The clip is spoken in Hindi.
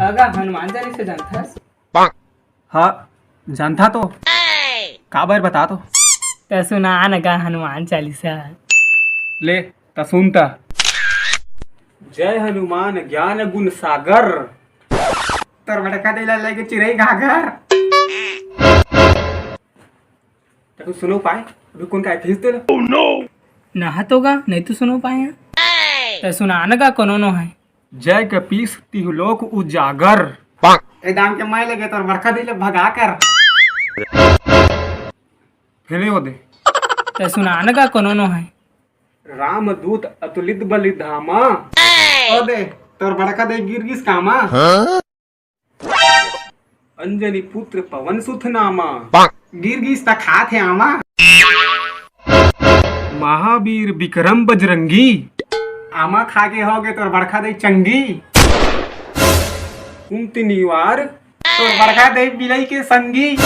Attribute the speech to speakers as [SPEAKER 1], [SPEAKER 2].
[SPEAKER 1] अगा हनुमान चालीसा जानथस?
[SPEAKER 2] हाँ जानता तो काबर बता तो।
[SPEAKER 1] त सुना न गा हनुमान चालीसा।
[SPEAKER 2] ले त सुनता। जय हनुमान ज्ञान गुण सागर, तर बड़का दिला लेके चिरई घाघर। तू सुनो पाए अभी कौन का खींच दे। Oh no.
[SPEAKER 1] नहा तो गा नहीं तो सुनो पाए। त सुना न गा कोनो नो है।
[SPEAKER 2] जय कपीस तिहुलोक उजागर, ए दाम के माय लगे तोर बड़का दिले भगा कर। फिर हो दे।
[SPEAKER 1] त सुना न गा कोनो नो है।
[SPEAKER 2] रामदूत अतुलित बलिधामा, ओ दे तोर बड़का दे गिरगिस कामा। अंजनी पुत्र पवन सुत नामा, गिरगिस त खात है आमा। महावीर विक्रम बजरंगी, आमा खा के हो गए तोर बड़का दे चंगी। कुंती निवार तोर बड़का दे बिलई के संगी।